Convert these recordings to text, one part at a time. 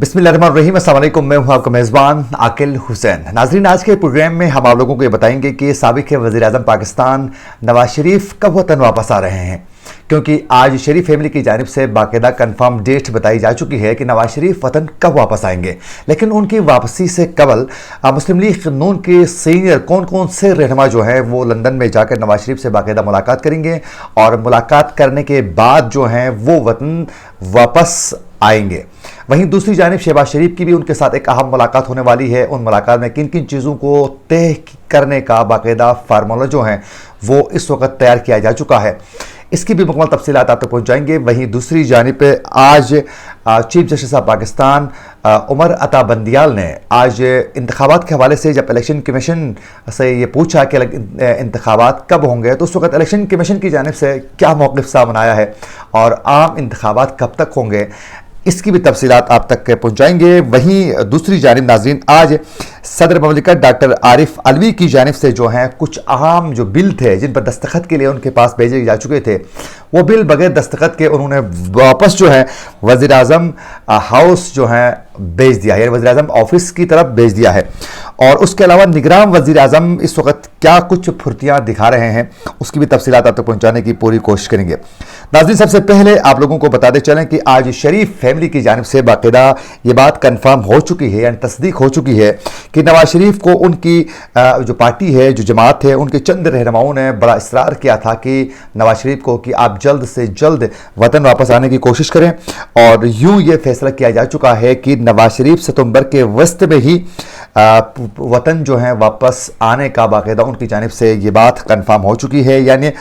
बिस्मिल्लाहिर्रहमानिर्रहीम, अस्सलाम वालेकुम। मैं हूं आपका मेज़बान आकिल हुसैन। नाज़रीन, आज के प्रोग्राम में हम आप लोगों को ये बताएंगे कि साबिक़ वज़ीर-ए-आज़म पाकिस्तान नवाज शरीफ कब वतन वापस आ रहे हैं, क्योंकि आज शरीफ फैमिली की जानिब से बाकायदा कन्फर्म डेट बताई जा चुकी है कि नवाज शरीफ वतन कब वापस आएंगे। लेकिन उनकी वापसी से कबल मुस्लिम लीग नून के सीनियर कौन कौन से रहनुमा जो हैं वो लंदन में जाकर नवाज शरीफ से बाकायदा मुलाकात करेंगे और मुलाकात करने के बाद जो हैं वो वतन वापस आएंगे। वहीं दूसरी जानिब शहबाज शरीफ की भी उनके साथ एक अहम मुलाकात होने वाली है। उन मुलाकात में किन किन चीज़ों को तय करने का बाकायदा फार्मूला जो है वो इस वक्त तैयार किया जा चुका है, इसकी भी मुकम्मल तफसीलात आप तक पहुँच जाएंगे। वहीं दूसरी जानिब पे आज chief justice of Pakistan Umar Ata Bandial ने आज इंतखाबात के हवाले से जब इलेक्शन कमीशन से ये पूछा कि इंतखाबात कब होंगे, तो उस वक्त इलेक्शन कमीशन की जानिब से क्या मौक़िफ़ सामने आया है और आम इंतखाबात कब तक होंगे, इसकी भी तफसीलात आप तक पहुँचाएंगे। वहीं दूसरी जानिब नाज़रीन, आज सदर ममलिकत डॉक्टर आरिफ अलवी की जानिब से जो हैं कुछ अहम जो बिल थे जिन पर दस्तखत के लिए उनके पास भेजे जा चुके थे, वो बिल बगैर दस्तखत के उन्होंने वापस जो है वज़ीर आज़म हाउस जो है भेज दिया है, यानी वज़ीर आज़म ऑफिस की तरफ भेज दिया है। और उसके अलावा निगरान वज़ीर आज़म इस वक्त क्या कुछ फुर्तियाँ दिखा रहे हैं, उसकी भी तफसीलात आप तक पहुँचाने की पूरी कोशिश करेंगे। नाज़रीन, सबसे पहले आप लोगों को बताते चलें कि आज शरीफ फैमिली की जानिब से बाकायदा ये बात कन्फर्म हो चुकी है, यानी तस्दीक हो चुकी है कि नवाज शरीफ को उनकी जो पार्टी है, जो जमात है, उनके चंद रहनुमाओं ने बड़ा इसरार किया था कि नवाज शरीफ को कि आप जल्द से जल्द वतन वापस आने की कोशिश करें। और यूँ ये फैसला किया जा चुका है कि नवाज शरीफ सितंबर के वस्त में ही वतन जो है वापस आने का बाकायदा उनकी जानिब से ये बात कन्फर्म हो चुकी है, यानी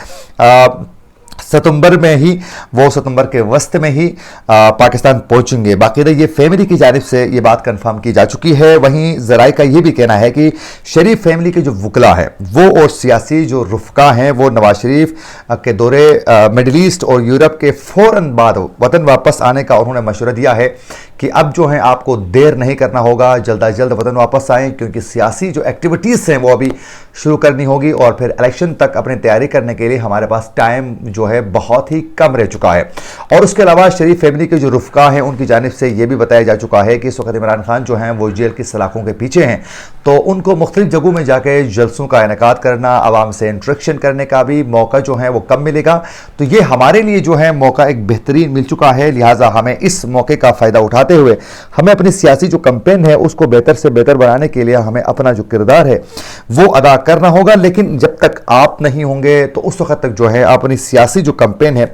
सितंबर में ही, वो सितंबर के वस्त में ही पाकिस्तान पहुंचेंगे। बाकायदा ये फैमिली की जानिब से ये बात कंफर्म की जा चुकी है। वहीं ज़राए का ये भी कहना है कि शरीफ फैमिली के जो वकला हैं वो और सियासी जो रुफ़का हैं वो नवाज शरीफ के दौरे मिडल ईस्ट और यूरोप के फ़ौरन बाद वतन वापस आने का उन्होंने मशवरा दिया है कि अब जो है आपको देर नहीं करना होगा, जल्द अज जल्द वतन वापस आएँ, क्योंकि सियासी जो एक्टिविटीज़ हैं वो अभी शुरू करनी होगी और फिर इलेक्शन तक अपनी तैयारी करने के लिए हमारे पास टाइम जो है बहुत ही कम रह चुका है। और उसके अलावा शरीफ फैमिली के जो रुफ़का हैं उनकी जानिब से ये भी बताया जा चुका है कि इस वक्त इमरान खान जो हैं वो जेल की सलाखों के पीछे हैं, तो उनको मुख्तलिफ जगहों में जाके जलसों का इनेकाद करना, आवाम से इंटरेक्शन करने का भी मौका जो है वो कम मिलेगा। तो ये हमारे लिए जो है मौका एक बेहतरीन मिल चुका है, लिहाजा हमें इस मौके का फ़ायदा उठाते हुए हमें अपनी सियासी जो कैंपेन है उसको बेहतर से बेहतर बनाने के लिए हमें अपना जो किरदार है वो अदा करना होगा। लेकिन जब तक आप नहीं होंगे तो उस वक्त तक जो है अपनी सियासी जो कैंपेन है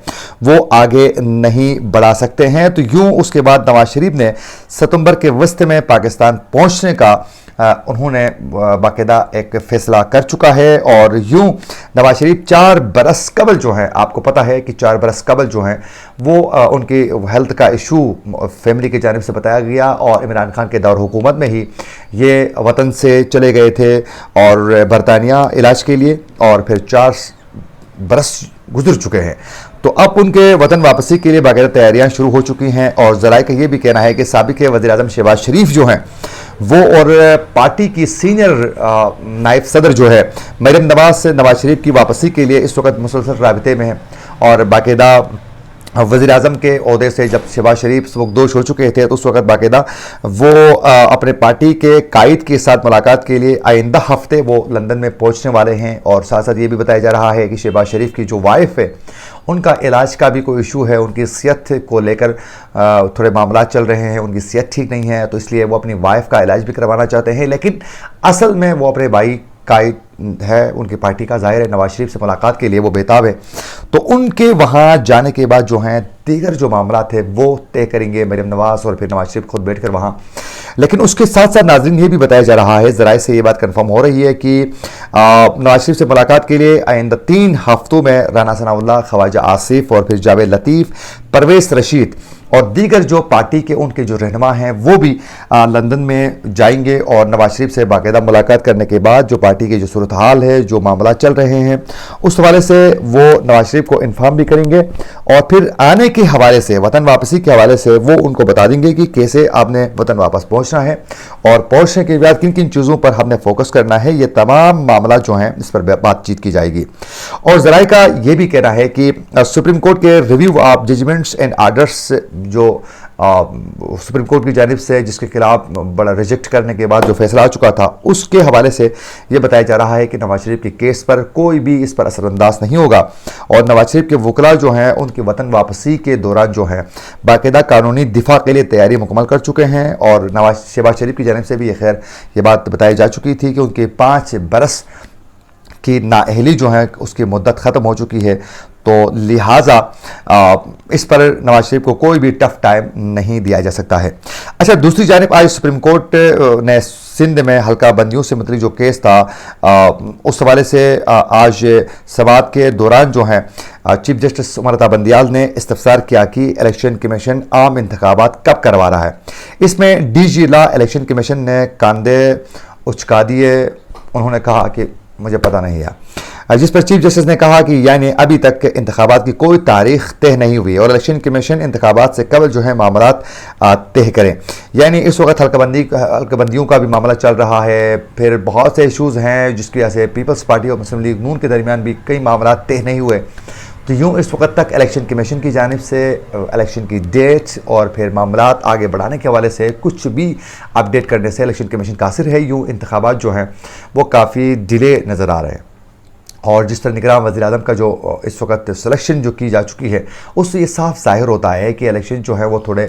वो आगे नहीं बढ़ा सकते हैं। तो यूं उसके बाद नवाज शरीफ ने सितंबर के वस्त में पाकिस्तान पहुंचने का उन्होंने बाकायदा एक फ़ैसला कर चुका है। और यूं नवाज शरीफ 4 बरस कबल जो है, आपको पता है कि 4 बरस कबल जो है वो उनकी हेल्थ का इशू फैमिली की जानिब से बताया गया और इमरान खान के दौर हुकूमत में ही ये वतन से चले गए थे और बरतानिया इलाज के लिए, और फिर 4 बरस गुजर चुके हैं। तो अब उनके वतन वापसी के लिए बाकायदा तैयारियां शुरू हो चुकी हैं। और ज़राए का ये भी कहना है कि साबिक़ वज़ीर-ए-आज़म शहबाज शरीफ जो हैं वो और पार्टी की सीनियर नायब सदर जो है मरियम नवाज से नवाज शरीफ की वापसी के लिए इस वक्त मुसलसल राबते में हैं। और बाकायदा वज़ीर आज़म के ओहदे से जब शहबाज शरीफ सबकदोश हो चुके थे तो उस वक्त बाकायदा वो अपने पार्टी के कायद के साथ मुलाकात के लिए आइंदा हफ्ते वो लंदन में पहुंचने वाले हैं। और साथ साथ ये भी बताया जा रहा है कि शहबाज शरीफ की जो वाइफ है उनका इलाज का भी कोई इशू है, उनकी सेहत को लेकर थोड़े मामला चल रहे हैं, उनकी सेहत ठीक नहीं है, तो इसलिए वो अपनी वाइफ का इलाज भी करवाना चाहते हैं। लेकिन असल में वो अपने भाई कायद है उनकी पार्टी का, ज़ाहिर है नवाज शरीफ से मुलाकात के लिए वो बेताब है। तो उनके वहाँ जाने के बाद जो हैं दीगर जो मामला थे वो तय करेंगे मरियम नवाज और फिर नवाज शरीफ खुद बैठ कर वहाँ। लेकिन उसके साथ साथ नाज़रीन ये भी बताया जा रहा है, ज़राए से ये बात कंफर्म हो रही है कि नवाज शरीफ से मुलाकात के लिए आइंदा 3 हफ्तों में राना सनाउल्लाह, ख्वाजा आसिफ और फिर जावेद लतीफ़, परवेज़ रशीद और दीगर जो पार्टी के उनके जो रहनुमा हैं वो भी लंदन में जाएंगे और नवाज शरीफ से बाकायदा मुलाकात करने के बाद जो पार्टी की जो सूरत हाल है, जो मामला चल रहे हैं, उस हवाले से वो नवाज शरीफ को इन्फॉर्म भी करेंगे और फिर आने के हवाले से, वतन वापसी के हवाले से वो उनको बता देंगे कि कैसे आपने वतन वापस पहुँचना है और पहुँचने के बाद किन किन चीज़ों पर हमने फोकस करना है। ये तमाम मामला जो हैं इस पर बातचीत की जाएगी। और ज़राए का ये भी कहना है कि सुप्रीम कोर्ट के review of judgments and orders जो سپریم کورٹ کی جانب سے جس کے خلاف بڑا ریجیکٹ کرنے کے بعد جو فیصلہ آ چکا تھا، اس کے حوالے سے یہ بتایا جا رہا ہے کہ نواز شریف کے کیس پر کوئی بھی اس پر اثر انداز نہیں ہوگا، اور نواز شریف کے وکلاء جو ہیں ان کی وطن واپسی کے دوران جو ہیں باقاعدہ قانونی دفاع کے لیے تیاری مکمل کر چکے ہیں، اور شہباز شریف کی جانب سے بھی یہ بات بتائی جا چکی تھی کہ ان کے 5 برس کی نااہلی جو ہے اس کی مدت ختم ہو چکی ہے، تو لہٰذا اس پر نواز شریف کو کوئی بھی ٹف ٹائم نہیں دیا جا سکتا ہے۔ اچھا، دوسری جانب آج سپریم کورٹ نے سندھ میں حلقہ بندیوں سے متعلق جو کیس تھا، اس حوالے سے آج سماعت کے دوران جو ہے چیف جسٹس عمر عطا بندیال نے استفسار کیا کہ الیکشن کمیشن عام انتخابات کب کروا رہا ہے۔ اس میں ڈی جی لا الیکشن کمیشن نے کاندھے اچکا دیے، انہوں نے کہا کہ مجھے پتہ نہیں ہے، جس پر چیف جسٹس نے کہا کہ یعنی ابھی تک انتخابات کی کوئی تاریخ طے نہیں ہوئی اور الیکشن کمیشن انتخابات سے قبل جو ہے معاملات طے کریں، یعنی اس وقت حلقہ بندیوں کا بھی معاملہ چل رہا ہے، پھر بہت سے ایشوز ہیں جس کی وجہ سے پیپلز پارٹی اور مسلم لیگ نون کے درمیان بھی کئی معاملات طے نہیں ہوئے، تو یوں اس وقت تک الیکشن کمیشن کی جانب سے الیکشن کی ڈیٹ اور پھر معاملات آگے بڑھانے کے حوالے سے کچھ بھی اپڈیٹ کرنے سے الیکشن کمیشن قاصر ہے، یوں انتخابات جو ہیں وہ کافی ڈیلے نظر آ رہے ہیں۔ اور جس طرح نگراں وزیر اعظم کا جو اس وقت سلیکشن جو کی جا چکی ہے، اس سے یہ صاف ظاہر ہوتا ہے کہ الیکشن جو ہے وہ تھوڑے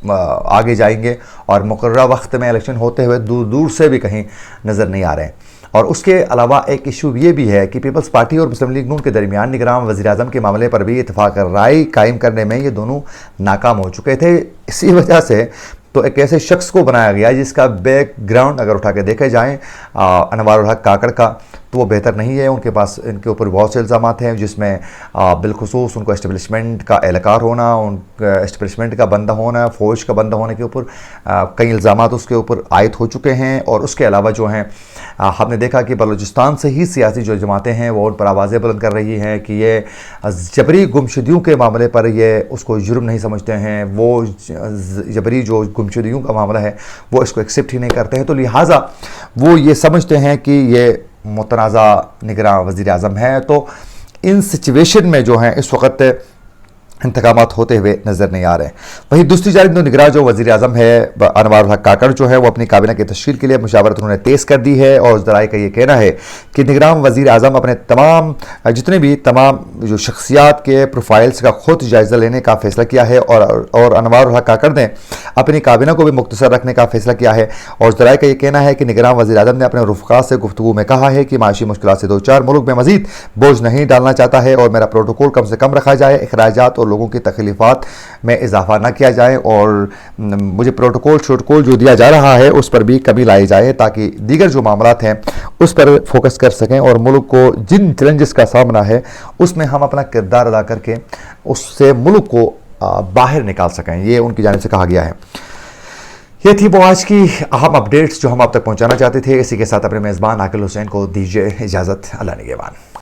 آگے جائیں گے، اور مقررہ وقت میں الیکشن ہوتے ہوئے دور دور سے بھی کہیں نظر نہیں آ رہے ہیں۔ اور اس کے علاوہ ایک ایشو یہ بھی ہے کہ پیپلز پارٹی اور مسلم لیگ نون کے درمیان نگراں وزیر اعظم کے معاملے پر بھی اتفاق رائے قائم کرنے میں یہ دونوں ناکام ہو چکے تھے، اسی وجہ سے تو ایک ایسے شخص کو بنایا گیا جس کا بیک گراؤنڈ اگر اٹھا کے دیکھے جائیں انوار الحق کاکڑ کا، تو وہ بہتر نہیں ہے۔ ان کے پاس ان کے اوپر بہت سے الزامات ہیں، جس میں بالخصوص ان کو اسٹیبلشمنٹ کا اہلکار ہونا، ان اسٹیبلشمنٹ کا بندہ ہونا، فوج کا بندہ ہونے کے اوپر کئی الزامات اس کے اوپر عائد ہو چکے ہیں۔ اور اس کے علاوہ جو ہیں ہم نے دیکھا کہ بلوچستان سے ہی سیاسی جو جماعتیں ہیں وہ ان پر آوازیں بلند کر رہی ہیں کہ یہ جبری گمشدگیوں کے معاملے پر یہ اس کو جرم نہیں سمجھتے ہیں، وہ جبری جو گمشدگیوں کا معاملہ ہے وہ اس کو ایکسیپٹ ہی نہیں کرتے ہیں، تو لہٰذا وہ یہ سمجھتے ہیں کہ یہ متنازع نگراں وزیر اعظم ہے۔ تو ان سچویشن میں جو ہیں اس وقت انتخابات ہوتے ہوئے نظر نہیں آ رہے ہیں۔ وہیں دوسری جانب نگراں جو وزیر اعظم ہے انوار الحق کاکڑ جو ہے وہ اپنی کابینہ کی تشکیل کے لیے مشاورت انہوں نے تیز کر دی ہے، اور ذرائع کا یہ کہنا ہے کہ نگراں وزیر اعظم اپنے تمام جو شخصیات کے پروفائلز کا خود جائزہ لینے کا فیصلہ کیا ہے، اور انوار الحق کاکڑ نے اپنی کابینہ کو بھی مختصر رکھنے کا فیصلہ کیا ہے، اور ذرائع کا یہ کہنا ہے کہ نگراں وزیر اعظم نے اپنے رفقا سے گفتگو میں کہا ہے کہ معاشی مشکلات سے دوچار ملک میں مزید بوجھ نہیں ڈالنا چاہتا ہے، اور میرا پروٹوکول کم سے کم رکھا جائے، اخراجات اور لوگوں کی تکلیفات میں اضافہ نہ کیا جائے، اور مجھے پروٹوکول جو دیا جا رہا ہے اس پر بھی کمی لائی جائے تاکہ دیگر جو معاملات ہیں اس پر فوکس کر سکیں، اور ملک کو جن چیلنجز کا سامنا ہے اس میں ہم اپنا کردار ادا کر کے اس سے ملک کو باہر نکال سکیں، یہ ان کی جانب سے کہا گیا ہے۔ یہ تھی وہ آج کی اہم اپڈیٹس جو ہم آپ تک پہنچانا چاہتے تھے۔ اسی کے ساتھ اپنے میزبان عاقل حسین کو دیجیے اجازت، اللہ نگہبان۔